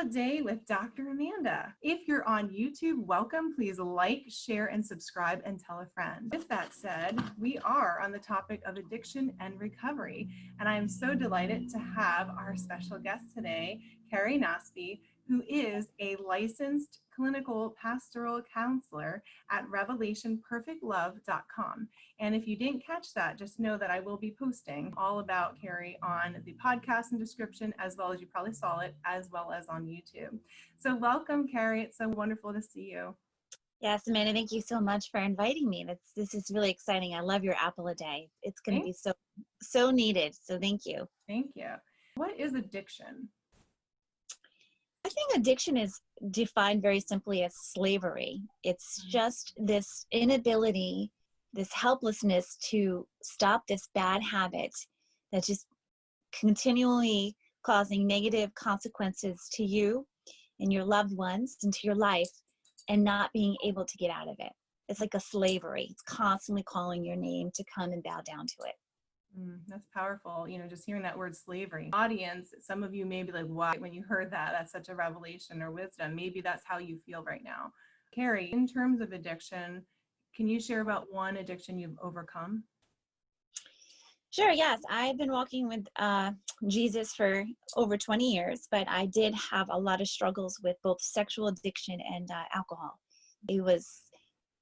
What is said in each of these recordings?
A Day with Dr. Amanda. If you're on YouTube, welcome. Please like, share, and subscribe, and tell a friend. With that said, we are on the topic of addiction and recovery, and I am so delighted to have our special guest today, Carrie Nasby, who is a licensed clinical pastoral counselor at revelationperfectlove.com. And if you didn't catch that, just know that I will be posting all about Carrie on the podcast and description, as well as you probably saw it, as well as on YouTube. So welcome, Carrie. It's so wonderful to see you. Yes, Amanda, thank you so much for inviting me. This is really exciting. I love your apple a day. It's going to be so needed. So thank you. Thank you. What is addiction? I think addiction is defined very simply as slavery. It's just this inability, this helplessness to stop this bad habit that's just continually causing negative consequences to you and your loved ones and to your life, and not being able to get out of it. It's like a slavery. It's constantly calling your name to come and bow down to it. That's powerful. Just hearing that word slavery. Audience, some of you may be like, why? When you heard that, that's such a revelation or wisdom. Maybe that's how you feel right now. Carrie, in terms of addiction, can you share about one addiction you've overcome? Sure, yes. I've been walking with Jesus for over 20 years, but I did have a lot of struggles with both sexual addiction and alcohol. It was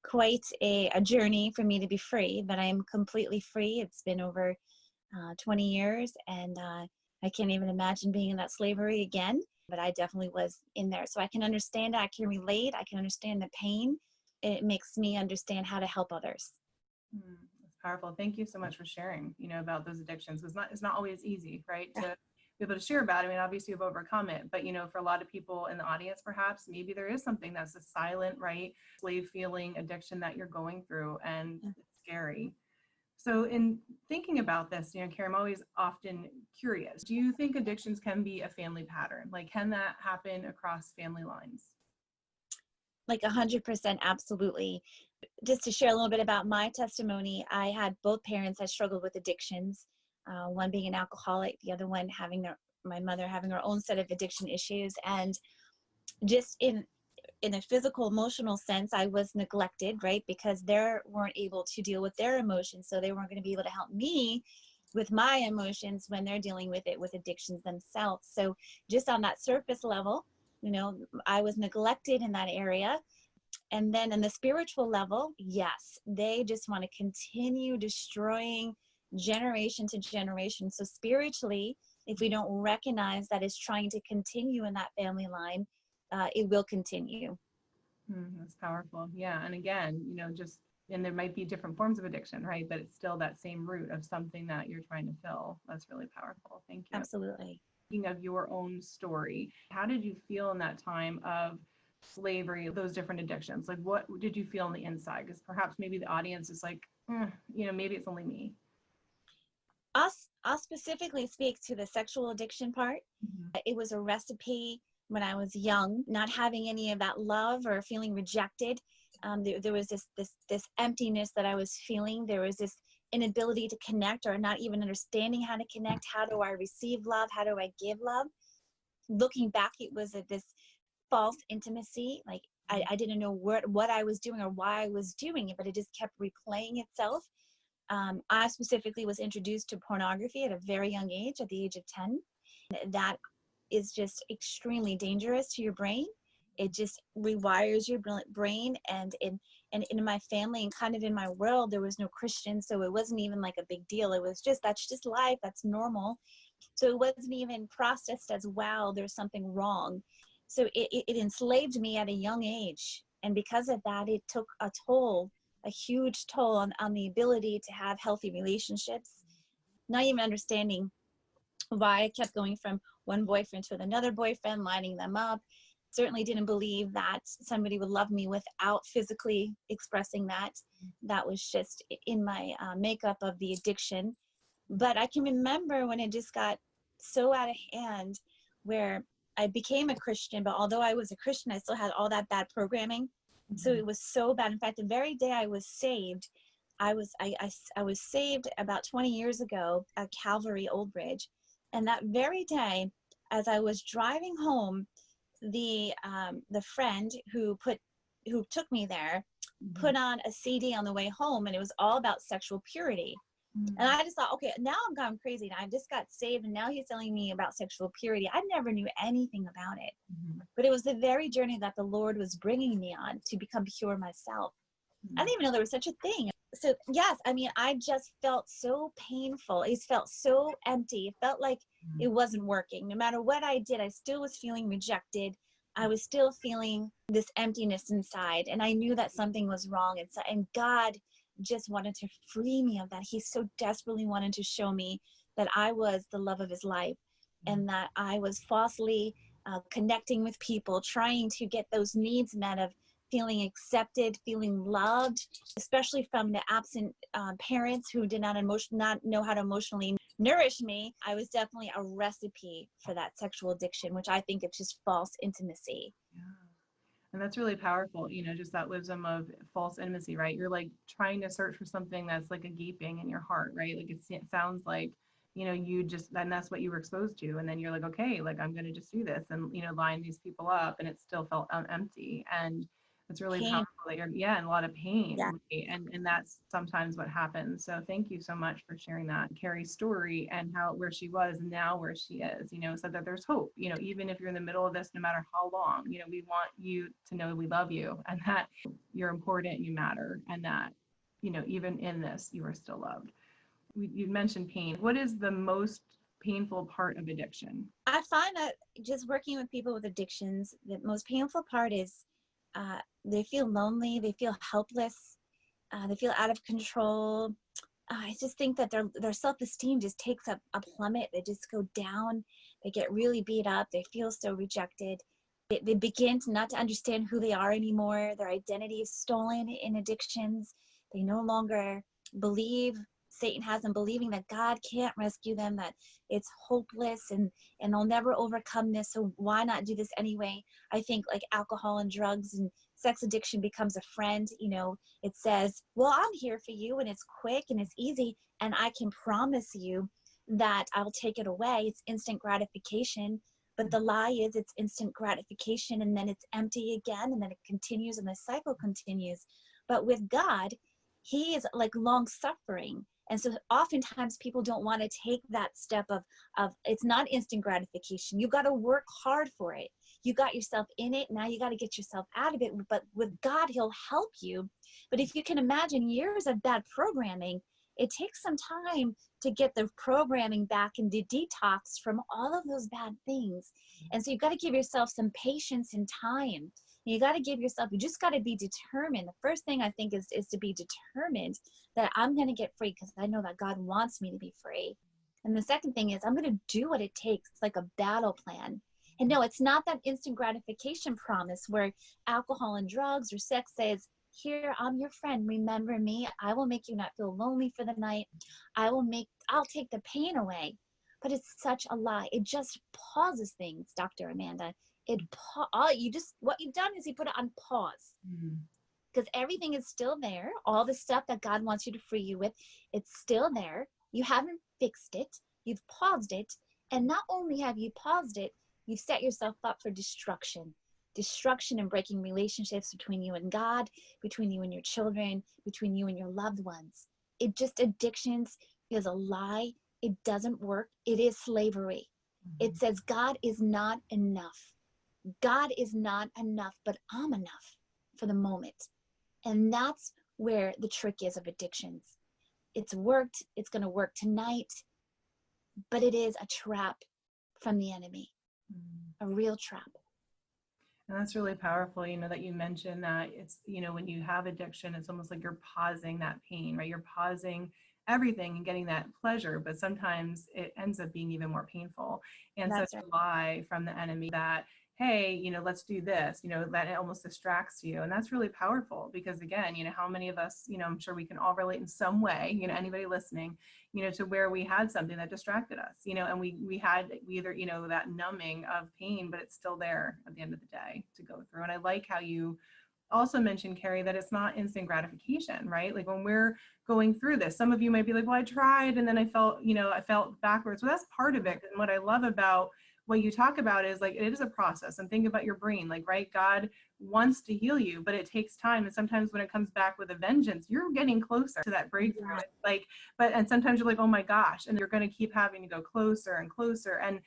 quite a journey for me to be free, but I am completely free. It's been over 20 years, and I can't even imagine being in that slavery again, but I definitely was in there. So I can understand it. I can relate. I can understand the pain. It makes me understand how to help others. That's powerful. Thank you so much for sharing, about those addictions. It's not always easy, right? To be able to share about it. I mean, obviously you've overcome it, but for a lot of people in the audience, perhaps maybe there is something that's a silent, right, slave feeling addiction that you're going through, and it's scary. So in thinking about this, Carrie, I'm always often curious. Do you think addictions can be a family pattern? Like, can that happen across family lines? Like 100%, absolutely. Just to share a little bit about my testimony, I had both parents that struggled with addictions. One being an alcoholic, the other one my mother having her own set of addiction issues. And just in a physical, emotional sense, I was neglected, right? Because they weren't able to deal with their emotions. So they weren't going to be able to help me with my emotions when they're dealing with it with addictions themselves. So just on that surface level, I was neglected in that area. And then in the spiritual level, yes, they just want to continue destroying generation to generation. So spiritually, if we don't recognize that it's trying to continue in that family line, it will continue. That's powerful. Yeah. And again, and there might be different forms of addiction, right? But it's still that same root of something that you're trying to fill. That's really powerful. Thank you. Absolutely. Speaking of your own story, how did you feel in that time of slavery, those different addictions? Like, what did you feel on the inside? Because perhaps maybe the audience is like, maybe it's only me. I'll specifically speak to the sexual addiction part. It was a recipe when I was young, not having any of that love or feeling rejected. There was this emptiness that I was feeling. There was this inability to connect, or not even understanding how to connect. How do I receive love? How do I give love? Looking back, it was this false intimacy. Like I didn't know what I was doing or why I was doing it, but it just kept replaying itself. I specifically was introduced to pornography at a very young age, at the age of 10. That is just extremely dangerous to your brain. It just rewires your brain. And in my family and kind of in my world, there was no Christian, so it wasn't even like a big deal. It was just, that's just life, that's normal. So it wasn't even processed as, wow, there's something wrong. So it enslaved me at a young age. And because of that, it took a huge toll on the ability to have healthy relationships, not even understanding why I kept going from one boyfriend to another boyfriend, lining them up. Certainly didn't believe that somebody would love me without physically expressing that. That was just in my makeup of the addiction. But I can remember when it just got so out of hand, where I became a Christian, but although I was a Christian, I still had all that bad programming. So it was so bad. In fact, the very day I was saved, I was saved about 20 years ago at Calvary Old Bridge. And that very day, as I was driving home, the friend who took me there put on a CD on the way home, and it was all about sexual purity. And I just thought, okay, now I'm gone crazy. I just got saved, and now he's telling me about sexual purity. I never knew anything about it. But it was the very journey that the Lord was bringing me on to become pure myself. I didn't even know there was such a thing. So yes, I mean, I just felt so painful. It felt so empty. It felt like it wasn't working. No matter what I did, I still was feeling rejected. I was still feeling this emptiness inside. And I knew that something was wrong. And God just wanted to free me of that. He so desperately wanted to show me that I was the love of his life, and that I was falsely connecting with people, trying to get those needs met of feeling accepted, feeling loved, especially from the absent parents who did not know how to emotionally nourish me. I was definitely a recipe for that sexual addiction, which I think is just false intimacy. Yeah. And that's really powerful, just that wisdom of false intimacy, right? You're like trying to search for something that's like a gaping in your heart, right? Like it sounds like, and that's what you were exposed to. And then you're like, okay, like I'm going to just do this and, line these people up, and it still felt empty. And it's really Pain. powerful that and a lot of pain. Yeah. Right? And that's sometimes what happens. So thank you so much for sharing that, Carrie's story, and where she was and now where she is, so that there's hope, even if you're in the middle of this, no matter how long, we want you to know we love you, and that you're important, you matter, and that, even in this, you are still loved. You mentioned pain. What is the most painful part of addiction? I find that just working with people with addictions, the most painful part is they feel lonely, they feel helpless, they feel out of control. I just think that their self-esteem just takes a plummet. They just go down. They get really beat up. They feel so rejected. They begin not to understand who they are anymore. Their identity is stolen in addictions. They no longer believe. Satan has them believing that God can't rescue them, that it's hopeless, and they'll never overcome this, so why not do this anyway? I think like alcohol and drugs and sex addiction becomes a friend. It says, well, I'm here for you, and it's quick and it's easy, and I can promise you that I'll take it away. It's instant gratification. But the lie is it's instant gratification, and then it's empty again, and then it continues, and the cycle continues. But with God, he is like long suffering. And so oftentimes people don't want to take that step of it's not instant gratification. You got to work hard for it. You got yourself in it. Now you got to get yourself out of it. But with God, he'll help you. But if you can imagine years of bad programming, it takes some time to get the programming back and to detox from all of those bad things. And so you've got to give yourself some patience and time. You got to give yourself, you just got to be determined. The first thing I think is to be determined that I'm going to get free because I know that God wants me to be free. And the second thing is I'm going to do what it takes. It's like a battle plan. And no, it's not that instant gratification promise where alcohol and drugs or sex says, here, I'm your friend. Remember me. I will make you not feel lonely for the night. I'll take the pain away. But it's such a lie. It just pauses things, Dr. Amanda. What you've done is you put it on pause. Because everything is still there. All the stuff that God wants you to free you with, it's still there. You haven't fixed it. You've paused it. And not only have you paused it, you've set yourself up for destruction and breaking relationships between you and God, between you and your children, between you and your loved ones. Addictions is a lie. It doesn't work. It is slavery. It says God is not enough. God is not enough, but I'm enough for the moment. And that's where the trick is of addictions. It's worked. It's going to work tonight, but it is a trap from the enemy, a real trap. And that's really powerful, that you mentioned that it's, when you have addiction, it's almost like you're pausing that pain, right? You're pausing everything and getting that pleasure, but sometimes it ends up being even more painful. And That's such a lie from the enemy that, hey, let's do this, that it almost distracts you. And that's really powerful because again, how many of us, I'm sure we can all relate in some way, anybody listening, to where we had something that distracted us, and we either, that numbing of pain, but it's still there at the end of the day to go through. And I like how you also mentioned, Carrie, that it's not instant gratification, right? Like when we're going through this, some of you might be like, well, I tried and then I felt backwards. Well, that's part of it. And what I love about what you talk about is like, it is a process, and think about your brain, like, right, God wants to heal you, but it takes time. And sometimes when it comes back with a vengeance, you're getting closer to that breakthrough. Yeah. It's like, and sometimes you're like, oh my gosh, and you're going to keep having to go closer and closer. And,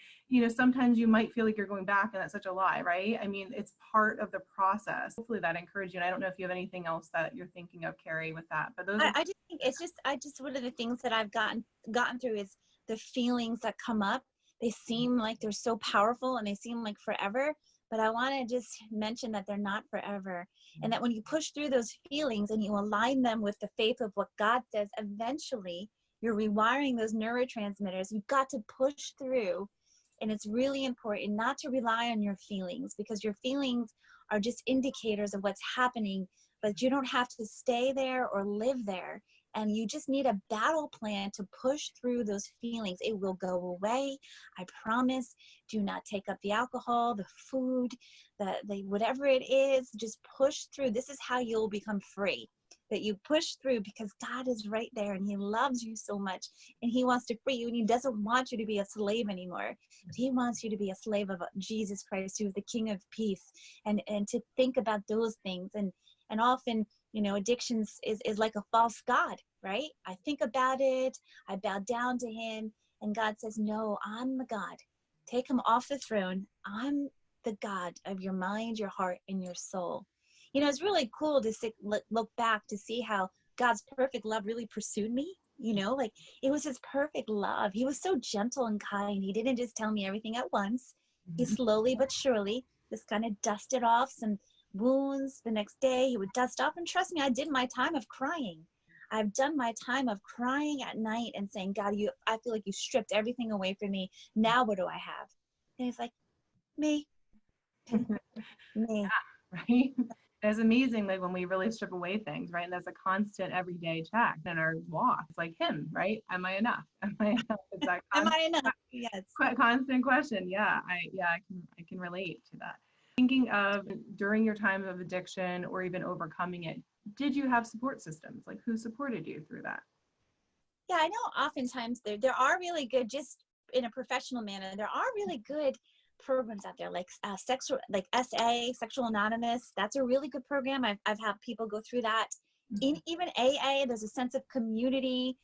sometimes you might feel like you're going back, and that's such a lie, right? I mean, it's part of the process. Hopefully that encouraged you. And I don't know if you have anything else that you're thinking of, Carrie, with that, but those I just think I just, one of the things that I've gotten through is the feelings that come up. They seem like they're so powerful and they seem like forever, but I want to just mention that they're not forever. And that when you push through those feelings and you align them with the faith of what God says, eventually you're rewiring those neurotransmitters. You've got to push through. And it's really important not to rely on your feelings, because your feelings are just indicators of what's happening, but you don't have to stay there or live there. And you just need a battle plan to push through those feelings. It will go away. I promise. Do not take up the alcohol, the food, the whatever it is, just push through. This is how you'll become free. That you push through, because God is right there and he loves you so much and he wants to free you, and he doesn't want you to be a slave anymore. He wants you to be a slave of Jesus Christ, who is the King of peace, and to think about those things. And often, addictions is like a false God, right? I think about it, I bow down to him, and God says, no, I'm the God. Take him off the throne. I'm the God of your mind, your heart, and your soul. It's really cool to look back to see how God's perfect love really pursued me. Like, it was his perfect love. He was so gentle and kind. He didn't just tell me everything at once. He slowly but surely just kind of dusted off some wounds. The next day he would dust off, and trust me, I did my time of crying. I've done my time of crying at night and saying, God, I feel like you stripped everything away from me. Now what do I have? And he's like, me. Me. right? It's amazing, like, when we really strip away things, right? And that's a constant everyday check in our walk. It's like him, right? Am I enough? Am I enough? It's that Am I enough? Yes. constant question. Yeah, I can relate to that. Thinking of during your time of addiction or even overcoming it, did you have support systems? Like, who supported you through that? Yeah, I know oftentimes there are really good, just in a professional manner, there are really good programs out there, like Sexual Anonymous. That's a really good program. I've had people go through that. In even AA, there's a sense of community.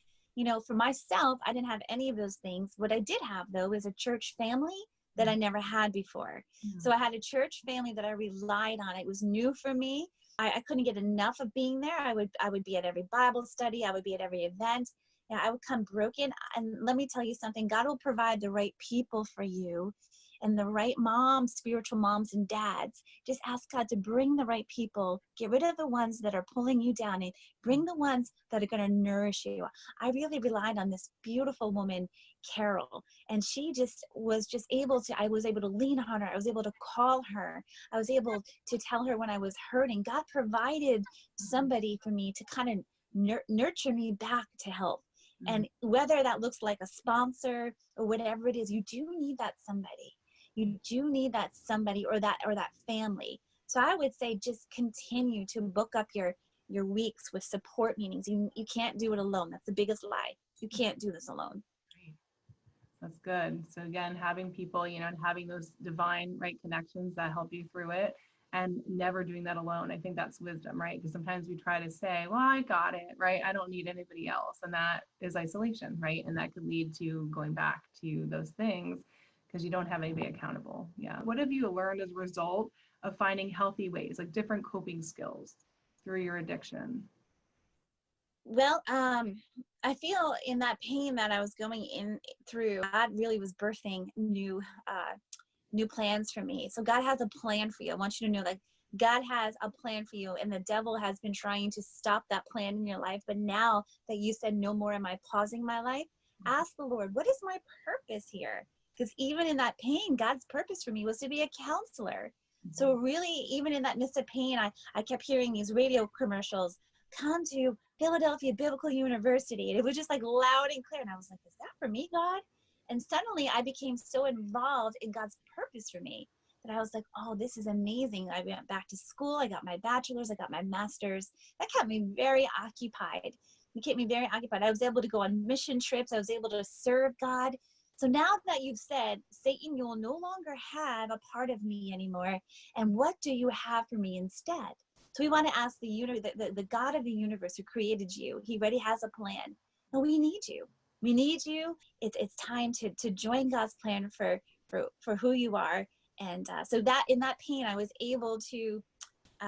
For myself, I didn't have any of those things. What I did have, though, is a church family that I never had before. So I had a church family that I relied on. It was new for me. I couldn't get enough of being there. I would be at every Bible study. I would be at every event. I would come broken. And let me tell you something, God will provide the right people for you, and the right moms, spiritual moms and dads. Just ask God to bring the right people. Get rid of the ones that are pulling you down, and bring the ones that are going to nourish you. I really relied on this beautiful woman, Carol, and she was able to lean on her. I was able to call her. I was able to tell her when I was hurting. God provided somebody for me to kind of nurture me back to health. And whether that looks like a sponsor or whatever it is, you do need that somebody. You do need that somebody or that family. So I would say just continue to book up your weeks with support meetings. You can't do it alone. That's the biggest lie. You can't do this alone. That's good. So again, having people, and having those divine right connections that help you through it, and never doing that alone. I think that's wisdom, right? Because sometimes we try to say, well, I got it, right? I don't need anybody else. And that is isolation, right? And that could lead to going back to those things because you don't have anybody accountable. Yeah. What have you learned as a result of finding healthy ways, like different coping skills through your addiction? Well, I feel in that pain that I was going through, God really was birthing new plans for me. So God has a plan for you. I want you to know that God has a plan for you, and the devil has been trying to stop that plan in your life. But now that you said no more am I pausing my life, ask the Lord, what is my purpose here? Because even in that pain, God's purpose for me was to be a counselor. So really, even in that midst of pain, I kept hearing these radio commercials, come to Philadelphia Biblical University. And it was just like loud and clear. And I was like, is that for me, God? And suddenly I became so involved in God's purpose for me that I was like, oh, this is amazing. I went back to school. I got my bachelor's. I got my master's. That kept me very occupied. It kept me very occupied. I was able to go on mission trips. I was able to serve God. So now that you've said, Satan, you will no longer have a part of me anymore. And what do you have for me instead? So we want to ask the God of the universe who created you. He already has a plan. And we need you. We need you. It's time to join God's plan for who you are. And so that in that pain, I was able to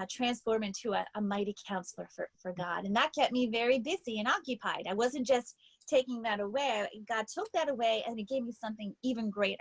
transform into a mighty counselor for God. And that kept me very busy and occupied. I wasn't just taking that away. God took that away and it gave me something even greater.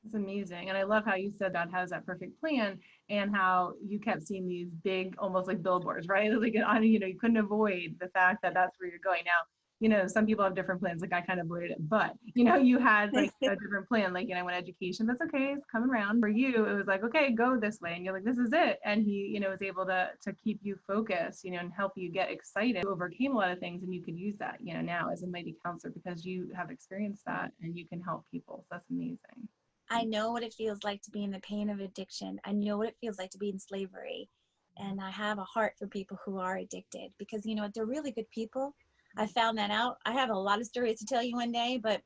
It's amazing. And I love how you said God has that perfect plan and how you kept seeing these big, almost like billboards, right? Like, you couldn't avoid the fact that that's where you're going. Now, some people have different plans. Like I kind of avoided it, but you had like a different plan. Like, I went education. That's okay. It's coming around. For you, it was like, okay, go this way. And you're like, this is it. And he, was able to keep you focused, and help you get excited. You overcame a lot of things and you could use that, now as a mighty counselor because you have experienced that and you can help people. So that's amazing. I know what it feels like to be in the pain of addiction. I know what it feels like to be in slavery. And I have a heart for people who are addicted because, they're really good people. I found that out. I have a lot of stories to tell you one day, but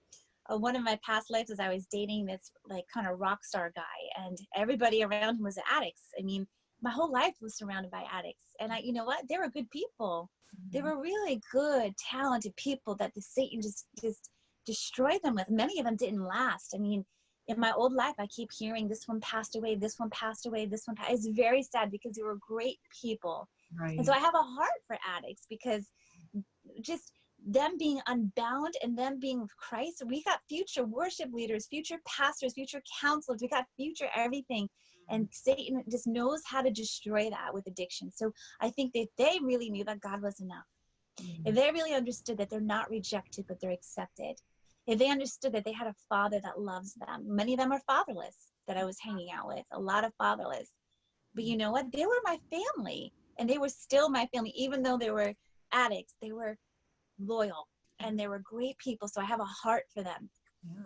one of my past lives is I was dating this like kind of rock star guy and everybody around him was addicts. I mean, my whole life was surrounded by addicts. And you know what? They were good people. They were really good, talented people that the Satan just destroyed them with. Many of them didn't last. I mean, in my old life, I keep hearing this one passed away, this one passed away, this one passed. It's very sad because they were great people. Right. And so I have a heart for addicts because just them being unbound and them being with Christ, we got future worship leaders, future pastors, future counselors, we got future everything. And Satan just knows how to destroy that with addiction. So I think that they really knew that God was enough. If they really understood that they're not rejected, but they're accepted. If they understood that they had a father that loves them. Many of them are fatherless that I was hanging out with, a lot of fatherless. But you know what? They were my family and they were still my family, even though they were addicts. They were loyal and they were great people. So I have a heart for them. Yeah.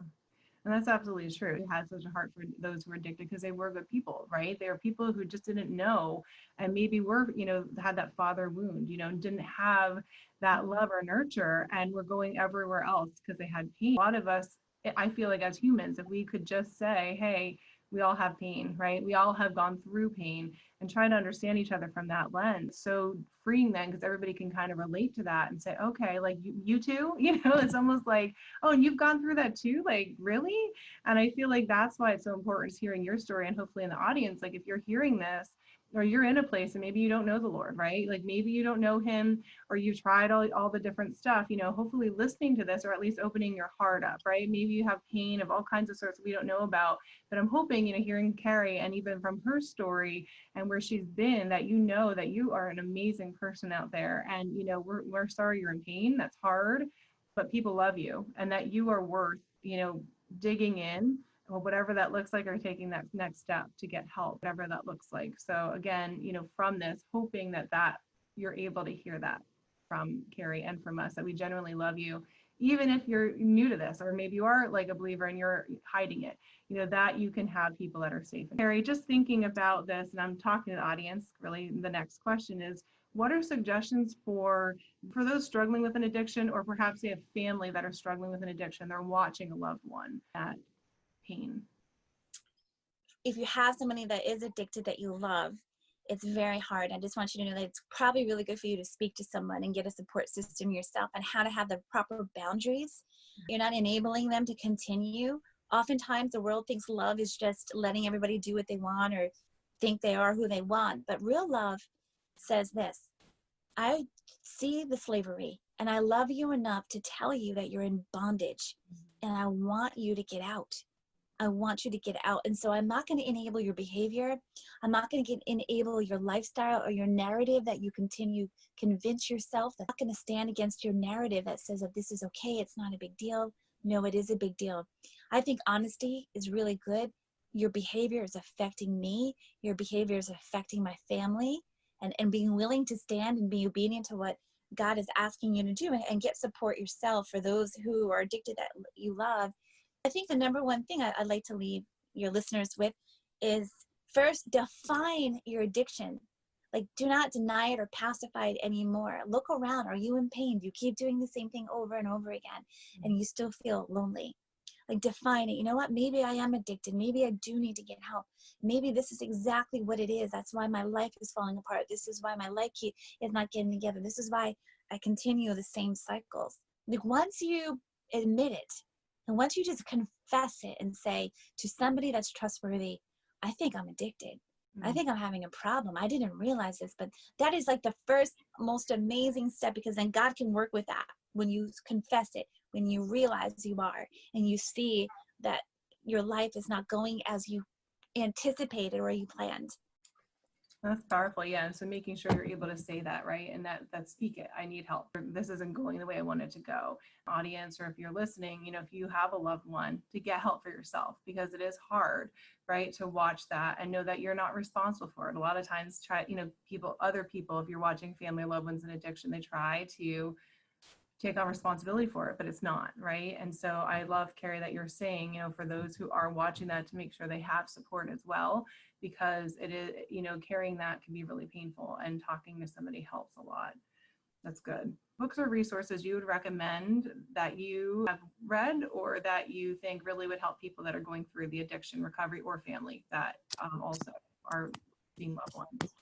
And that's absolutely true. He had such a heart for those who were addicted because they were good people, right? They were people who just didn't know and maybe were, had that father wound, didn't have that love or nurture and were going everywhere else because they had pain. A lot of us, I feel like as humans, if we could just say, hey, we all have pain, right? We all have gone through pain and try to understand each other from that lens. So freeing then, because everybody can kind of relate to that and say, okay, like you too, it's almost like, oh, and you've gone through that too, like really? And I feel like that's why it's so important is hearing your story and hopefully in the audience, like if you're hearing this, or you're in a place and maybe you don't know the Lord, right? Like maybe you don't know him or you've tried all the different stuff, hopefully listening to this or at least opening your heart up, right? Maybe you have pain of all kinds of sorts we don't know about, but I'm hoping, hearing Carrie and even from her story and where she's been, that that you are an amazing person out there. And, we're sorry you're in pain. That's hard, but people love you and that you are worth, digging in or whatever that looks like, or taking that next step to get help, whatever that looks like. So again, from this, hoping that you're able to hear that from Carrie and from us, that we genuinely love you, even if you're new to this, or maybe you are like a believer and you're hiding it, that you can have people that are safe. And Carrie, just thinking about this, and I'm talking to the audience, really the next question is, what are suggestions for those struggling with an addiction, or perhaps they have family that are struggling with an addiction, they're watching a loved one at pain? If you have somebody that is addicted that you love, it's very hard. I just want you to know that it's probably really good for you to speak to someone and get a support system yourself and how to have the proper boundaries. You're not enabling them to continue. Oftentimes the world thinks love is just letting everybody do what they want or think they are who they want. But real love says this: I see the slavery and I love you enough to tell you that you're in bondage and I want you to get out. I want you to get out. And so I'm not going to enable your behavior. I'm not going to enable your lifestyle or your narrative that you continue convince yourself. I'm not going to stand against your narrative that says that this is okay. It's not a big deal. No, it is a big deal. I think honesty is really good. Your behavior is affecting me. Your behavior is affecting my family, and being willing to stand and be obedient to what God is asking you to do and get support yourself for those who are addicted that you love. I think the number one thing I'd like to leave your listeners with is first, define your addiction. Like, do not deny it or pacify it anymore. Look around. Are you in pain? Do you keep doing the same thing over and over again and you still feel lonely? like define it. You know what? Maybe I am addicted. Maybe I do need to get help. Maybe this is exactly what it is. That's why my life is falling apart. This is why my life is not getting together. This is why I continue the same cycles. Like once you admit it, and once you just confess it and say to somebody that's trustworthy, I think I'm addicted. I think I'm having a problem. I didn't realize this, but that is like the first most amazing step, because then God can work with that. When you confess it, when you realize you are, and you see that your life is not going as you anticipated or you planned. That's powerful. Yeah. And so making sure you're able to say that, right? And that speak it. I need help. This isn't going the way I want it to go. Audience, or if you're listening, if you have a loved one, to get help for yourself, because it is hard, right? To watch that and know that you're not responsible for it. A lot of times other people, if you're watching family, loved ones in addiction, they try to take on responsibility for it, but it's not, right? And so I love, Carrie, that you're saying, for those who are watching that, to make sure they have support as well, because it is, carrying that can be really painful, and talking to somebody helps a lot. That's good. Books or resources you would recommend that you have read, or that you think really would help people that are going through the addiction recovery, or family that also are seeing loved ones?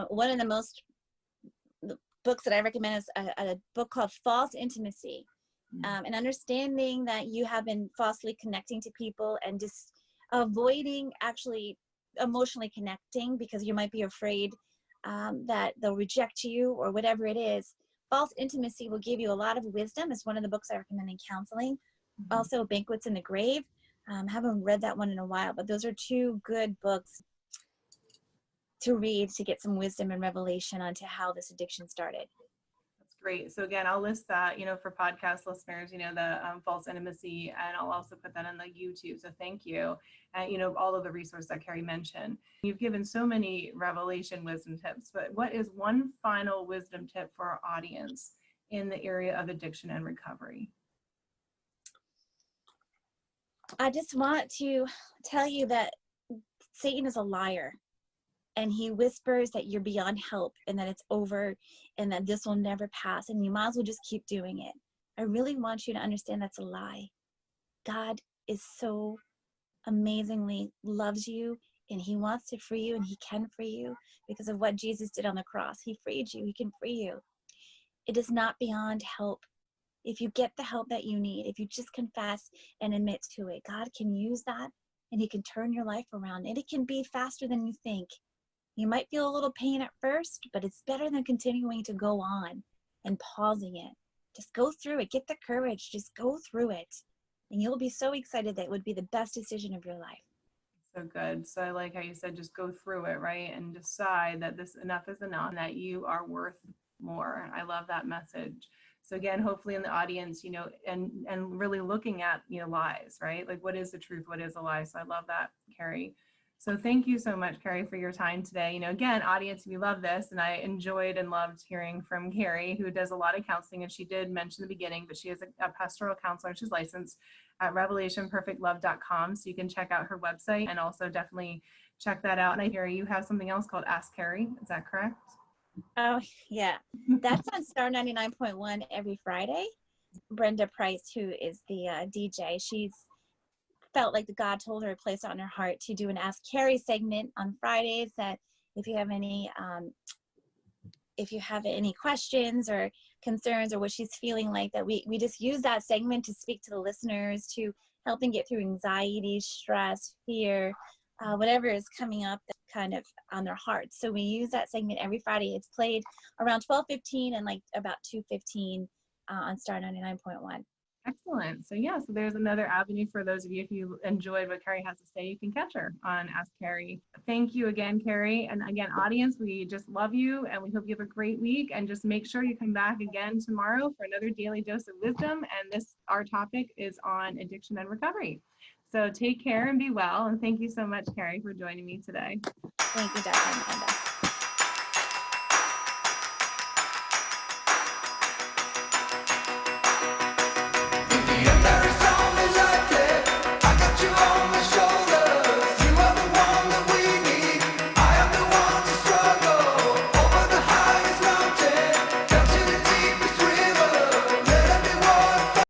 One of the books that I recommend is a book called False Intimacy. And understanding that you have been falsely connecting to people, and just avoiding actually emotionally connecting, because you might be afraid that they'll reject you or whatever it is. False Intimacy will give you a lot of wisdom. It's one of the books I recommend in counseling. Also, Banquets in the Grave. Haven't read that one in a while, but those are two good books to read to get some wisdom and revelation onto how this addiction started. That's great. So again, I'll list that, for podcast listeners, the False Intimacy, and I'll also put that on the YouTube. So thank you. And, all of the resources that Carrie mentioned. You've given so many revelation wisdom tips, but what is one final wisdom tip for our audience in the area of addiction and recovery? I just want to tell you that Satan is a liar. And he whispers that you're beyond help, and that it's over, and that this will never pass, and you might as well just keep doing it. I really want you to understand that's a lie. God is so amazingly loves you, and he wants to free you, and he can free you because of what Jesus did on the cross. He freed you. He can free you. It is not beyond help. If you get the help that you need, if you just confess and admit to it, God can use that, and he can turn your life around, and it can be faster than you think. You might feel a little pain at first, but it's better than continuing to go on and pausing it. Just go through it. Get the courage. Just go through it. And you'll be so excited that it would be the best decision of your life. So good. So I like how you said, just go through it, right? And decide that this enough is enough, and that you are worth more. I love that message. So again, hopefully in the audience, and really looking at, lies, right? Like, what is the truth? What is a lie? So I love that, Carrie. So thank you so much, Carrie, for your time today. Again, audience, if you love this, and I enjoyed and loved hearing from Carrie, who does a lot of counseling, and she did mention in the beginning, but she is a pastoral counselor. She's licensed at revelationperfectlove.com. So you can check out her website, and also definitely check that out. And I hear you have something else called Ask Carrie. Is that correct? Oh, yeah. That's on Star 99.1 every Friday. Brenda Price, who is the DJ, she's felt like the God told her to place it on her heart to do an Ask Carrie segment on Fridays, that if you have any questions or concerns, or what she's feeling like, that we just use that segment to speak to the listeners, to help them get through anxiety, stress, fear, whatever is coming up that's kind of on their hearts. So we use that segment every Friday. It's played around 12:15 and like about 2:15 on Star 99.1. Excellent. So yeah, so there's another avenue for those of you, if you enjoyed what Carrie has to say, you can catch her on Ask Carrie. Thank you again, Carrie. And again, audience, we just love you, and we hope you have a great week, and just make sure you come back again tomorrow for another daily dose of wisdom. And our topic is on addiction and recovery. So take care and be well. And thank you so much, Carrie, for joining me today. Thank you, Dr. Amanda.